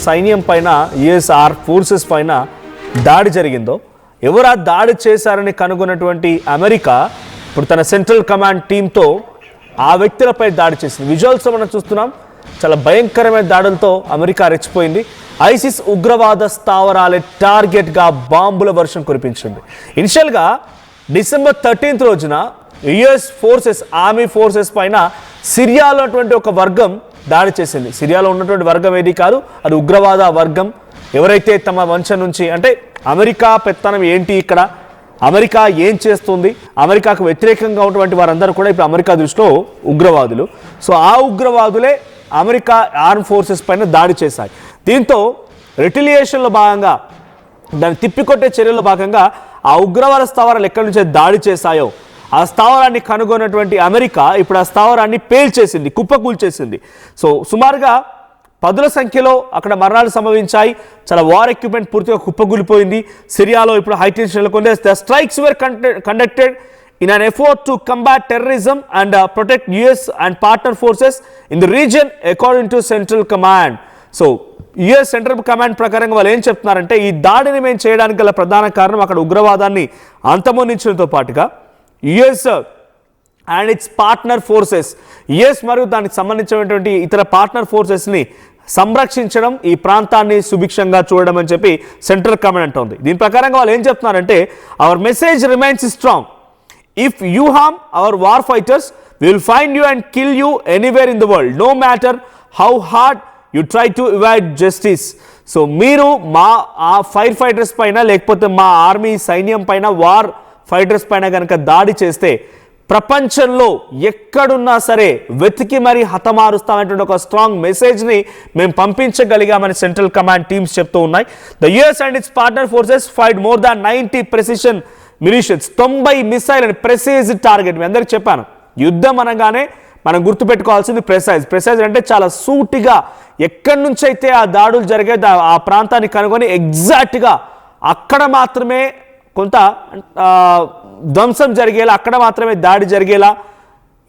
సైన్యం పైన US forces పైన దాడి జరిగిందో, ఎవరు ఆ దాడి చేశారని కనుగొన్నటువంటి అమెరికా ఇప్పుడు తన సెంట్రల్ కమాండ్ టీంతో ఆ వ్యక్తులపై దాడి చేసింది. విజువల్స్ మనం చూస్తున్నాం. చాలా భయంకరమైన దాడులతో అమెరికా రెచ్చిపోయింది. ఐసిస్ ఉగ్రవాద స్థావరాలే టార్గెట్గా బాంబుల వర్షం కురిపించింది. ఇనిషియల్గా డిసెంబర్ 13th రోజున యుఎస్ ఫోర్సెస్, ఆర్మీ ఫోర్సెస్ పైన సిరియాలో ఉన్నటువంటి ఒక వర్గం దాడి చేసింది. సిరియాలో ఉన్నటువంటి వర్గం ఏది కాదు, అది ఉగ్రవాద వర్గం. ఎవరైతే తమ వంశం నుంచి, అంటే అమెరికా పెత్తనం ఏంటి, ఇక్కడ అమెరికా ఏం చేస్తుంది, అమెరికాకు వ్యతిరేకంగా ఉన్నటువంటి వారందరూ కూడా ఇప్పుడు అమెరికా దృష్టిలో ఉగ్రవాదులు. సో ఆ ఉగ్రవాదులే అమెరికా ఆర్మ్ ఫోర్సెస్ పైన దాడి చేశాయి. దీంతో రిటిలియేషన్లో భాగంగా, దాన్ని తిప్పికొట్టే చర్యల్లో భాగంగా ఆ ఉగ్రవాద స్థావరాలు ఎక్కడి నుంచే దాడి చేశాయో ఆ స్థావరాన్ని కనుగొన్నటువంటి అమెరికా ఇప్పుడు ఆ స్థావరాన్ని పేల్చేసింది, కుప్పకూల్చేసింది. సో సుమారుగా 10ల సంఖ్యలో అక్కడ మరణాలు సంభవించాయి. చాలా వార్ ఎక్విప్మెంట్ పూర్తిగా కుప్పకూలిపోయింది. సిరియాలో ఇప్పుడు హై టెన్షన్ నెలకొంది. The strikes were conducted in an effort to combat terrorism and protect US and partner forces in the region, according to Central Command. So US Central Command ప్రకారంగా వాళ్ళు ఏం చెప్తున్నారంటే, ఈ దాడిని మేము చేయడానికి గల ప్రధాన కారణం అక్కడ ఉగ్రవాదాన్ని అంతమొందించడంతో పాటుగా US and its partner forces, US మరియు దానికి సంబంధించినటువంటి ఇతర పార్ట్నర్ ఫోర్సెస్ని సంరక్షించడం, ఈ ప్రాంతాన్ని సుభిక్షంగా చూడడం అని చెప్పి సెంట్రల్ కమాండ్ అంటోంది. దీని ప్రకారంగా వాళ్ళు ఏం చెప్తున్నారంటే, our message remains strong. If you harm our war fighters, we will find you and kill you anywhere in the world, no matter how hard you try to evade justice. So మీరు మా fire fighters పైన, లేకపోతే మా army సైన్యం పైన, war fighters పైన కనుక దాడి చేస్తే ప్రపంచంలో ఎక్కడున్నా సరే వెతికి మరీ హతమారుస్తామనేటువంటి ఒక స్ట్రాంగ్ మెసేజ్ని మేము పంపించగలిగామని సెంట్రల్ కమాండ్ టీమ్స్ చెప్తూ ఉన్నాయి. The US and its partner forces fired more than 90 precision munitions, 90 missile అని ప్రెసైజ్ టార్గెట్. మీ అందరికి చెప్పాను, యుద్ధం అనగానే మనం గుర్తుపెట్టుకోవాల్సింది ప్రెసైజ్ అంటే చాలా సూటిగా ఎక్కడి నుంచి అయితే ఆ దాడులు జరిగే ఆ ప్రాంతాన్ని కనుగొని ఎగ్జాక్ట్గా అక్కడ మాత్రమే కొంత ధ్వంసం జరిగేలా, అక్కడ మాత్రమే దాడి జరిగేలా.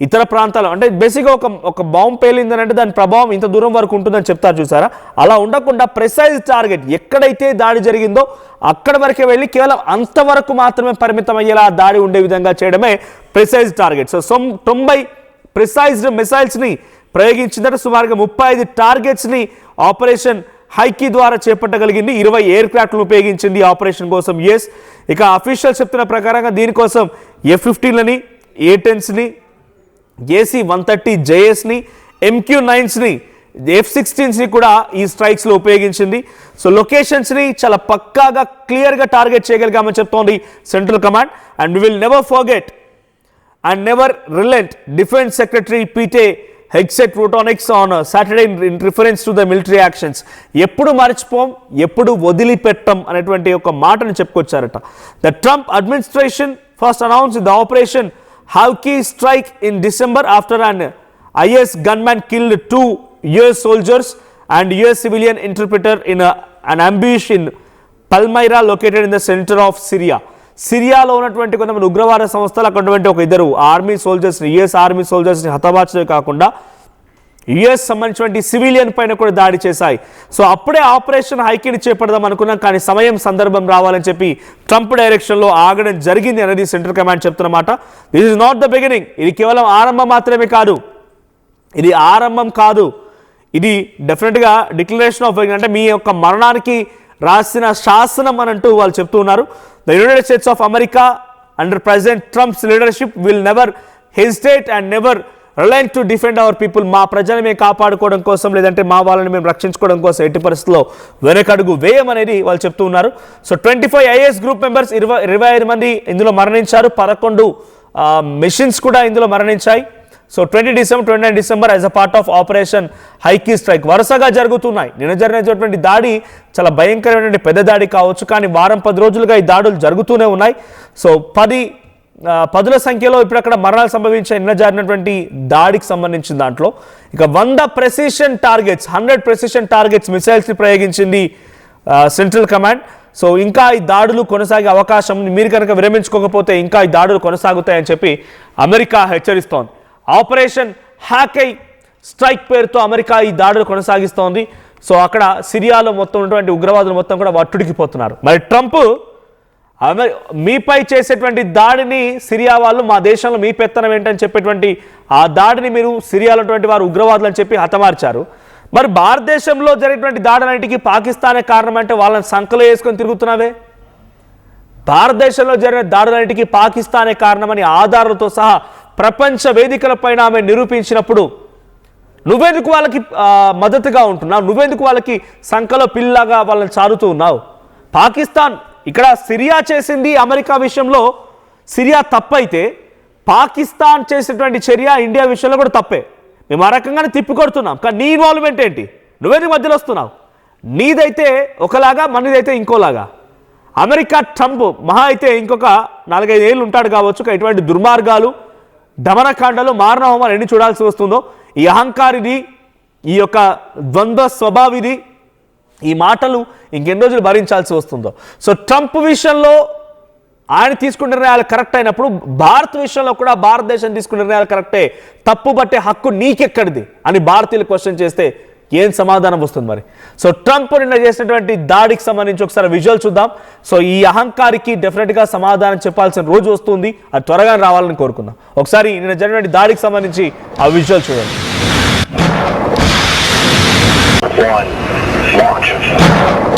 ఇతర ప్రాంతాలు అంటే బేసిక్గా ఒక బాంబు పేలిందని అంటే దాని ప్రభావం ఇంత దూరం వరకు ఉంటుందని చెప్తారు చూసారా, అలా ఉండకుండా ప్రెసైజ్ టార్గెట్ ఎక్కడైతే దాడి జరిగిందో అక్కడ వరకే వెళ్ళి కేవలం అంతవరకు మాత్రమే పరిమితం అయ్యేలా దాడి ఉండే విధంగా చేయడమే ప్రెసైజ్ టార్గెట్. సో 90 ప్రిసైజ్డ్ మిసైల్స్ని ప్రయోగించిందంటే సుమారుగా 35 టార్గెట్స్ని ఆపరేషన్ హైకీ ద్వారా చేపట్టగలిగింది. 20 ఎయిర్ క్రాఫ్ట్లను ఉపయోగించింది ఆపరేషన్ కోసం యుఎస్. ఇక అఫీషియల్ చెప్తున్న ప్రకారంగా దీనికోసం F-15లని, A-10స్ని, AC-130 JSని, MQ-9స్ని, F-16స్ని కూడా ఈ స్ట్రైక్స్లో ఉపయోగించింది. సో లొకేషన్స్ని చాలా పక్కాగా క్లియర్గా టార్గెట్ చేయగలిగామని చెప్తోంది central command. And we will never forget and never relent, defence secretary Pete Hegseth wrote on X on Saturday in reference to the military actions. ఎప్పుడు మర్చిపోం, ఎప్పుడు వదిలిపెట్టం అనేటువంటి ఒక మాటను చెప్పుకొచ్చారట. The Trump administration first announced the operation Hawkey strike in December after an IS gunman killed 2 US soldiers and US civilian interpreter in an ambush in Palmyra located in the center of Syria. సిరియాలో ఉన్నటువంటి కొంతమంది ఉగ్రవాద సంస్థలు అక్కడ ఉన్నటువంటి ఒక ఇద్దరు army సోల్జర్స్ని, US army సోల్జర్స్ని హతమార్చడమే కాకుండా US సంబంధించినటువంటి సివిలియన్ పైన కూడా దాడి చేశాయి. సో అప్పుడే ఆపరేషన్ హైకీని చేపడదాం అనుకున్నాం, కానీ సమయం సందర్భం రావాలని చెప్పి ట్రంప్ డైరెక్షన్లో ఆగడం జరిగింది అనేది సెంట్రల్ కమాండ్ చెప్తున్నమాట. This is not the beginning. ఇది కేవలం ఆరంభం మాత్రమే కాదు, ఇది ఆరంభం కాదు, ఇది డెఫినెట్గా డిక్లరేషన్ ఆఫ్ అంటే మీ యొక్క మరణానికి రాసిన శాసనం అని అంటూ వాళ్ళు చెప్తూ ఉన్నారు. The United States of America under President Trump's leadership will never hesitate and never relent to defend our people. మా ప్రజలను మేము కాపాడుకోవడం కోసం, లేదంటే మా వాళ్ళని మేము రక్షించుకోవడం కోసం ఎట్టి పరిస్థితుల్లో వెనకడుగు వేయమనేది వాళ్ళు చెప్తూ ఉన్నారు. సో 25 ఐఏఎస్ గ్రూప్ మెంబర్స్, 25 మంది ఇందులో మరణించారు. 11 మిషన్స్ కూడా ఇందులో మరణించాయి. So 29 December as a part of operation Hawkeye strike వరుసగా జరుగుతున్నాయి. నిన్న జరిగినటువంటి దాడి చాలా భయంకరమైనటువంటి పెద్ద దాడి కావచ్చు, కానీ వారం 10 రోజులుగా ఈ దాడులు జరుగుతూనే ఉన్నాయి. సో 10ల సంఖ్యలో ఇప్పుడు అక్కడ మరణాలు సంభవించే నిన్న జరిగినటువంటి దాడికి సంబంధించిన దాంట్లో ఇక 100 ప్రెసిషన్ టార్గెట్స్, 100 ప్రెసిషన్ టార్గెట్స్ మిసైల్స్ని ప్రయోగించింది సెంట్రల్ కమాండ్. సో ఇంకా ఈ దాడులు కొనసాగే అవకాశం, మీరు కనుక విరమించుకోకపోతే ఇంకా ఈ దాడులు కొనసాగుతాయని చెప్పి అమెరికా హెచ్చరిస్తోంది. ఆపరేషన్ హ్యాకై స్ట్రైక్ పేరుతో అమెరికా ఈ దాడులు కొనసాగిస్తోంది. సో అక్కడ సిరియాలో మొత్తం ఉన్నటువంటి ఉగ్రవాదులు మొత్తం కూడా వట్టుడికిపోతున్నారు. మరి ట్రంప్ మీపై చేసేటువంటి దాడిని సిరియా వాళ్ళు మా దేశంలో మీ పెత్తనం ఏంటని చెప్పేటువంటి ఆ దాడిని మీరు సిరియాలో వారు ఉగ్రవాదులు అని చెప్పి హతమార్చారు. మరి భారతదేశంలో జరిగినటువంటి దాడులన్నిటికీ పాకిస్తానే కారణం అంటే వాళ్ళని సంకలో వేసుకొని తిరుగుతున్నావే. భారతదేశంలో జరిగిన దాడులన్నిటికీ పాకిస్తానే కారణమని ఆధారాలతో సహా ప్రపంచ వేదికలపైన ఆమె నిరూపించినప్పుడు నువ్వెందుకు వాళ్ళకి మద్దతుగా ఉంటున్నావు? నువ్వెందుకు వాళ్ళకి సంకలో పిల్లగా వాళ్ళని చారుతూ ఉన్నావు? పాకిస్తాన్ ఇక్కడ సిరియా చేసింది అమెరికా విషయంలో సిరియా తప్పైతే పాకిస్తాన్ చేసేటువంటి చర్య ఇండియా విషయంలో కూడా తప్పే. మేము ఆ రకంగానే తిప్పికొడుతున్నాం. కానీ నీ ఇన్వాల్వ్మెంట్ ఏంటి? నువ్వెందుకు మధ్యలో వస్తున్నావు? నీదైతే ఒకలాగా, మనదైతే ఇంకోలాగా. అమెరికా ట్రంప్ మహా అయితే ఇంకొక 4-5 ఏళ్ళు ఉంటాడు కావచ్చు. ఇటువంటి దుర్మార్గాలు, దమనకాండలు, మారణహోమాలు ఎన్ని చూడాల్సి వస్తుందో, ఈ అహంకారిది, ఈ యొక్క ద్వంద్వ స్వభావిది, ఈ మాటలు ఇంకెన్ని రోజులు భరించాల్సి వస్తుందో. సో ట్రంప్ విషయంలో ఆయన తీసుకున్న నిర్ణయాలు కరెక్ట్ అయినప్పుడు భారత్ విషయంలో కూడా భారతదేశం తీసుకున్న నిర్ణయాలు కరెక్టే. తప్పు పట్టే హక్కు నీకెక్కడిది అని భారతీయులు క్వశ్చన్ చేస్తే ఏం సమాధానం వస్తుంది మరి? సో ట్రంప్ నిన్న చేసినటువంటి దాడికి సంబంధించి ఒకసారి విజువల్ చూద్దాం. సో ఈ అహంకారికి డెఫినెట్గా సమాధానం చెప్పాల్సిన రోజు వస్తుంది. అది త్వరగా రావాలని కోరుకుందాం. ఒకసారి నిన్న జరిగినటువంటి దాడికి సంబంధించి ఆ విజువల్ చూడండి. Launch.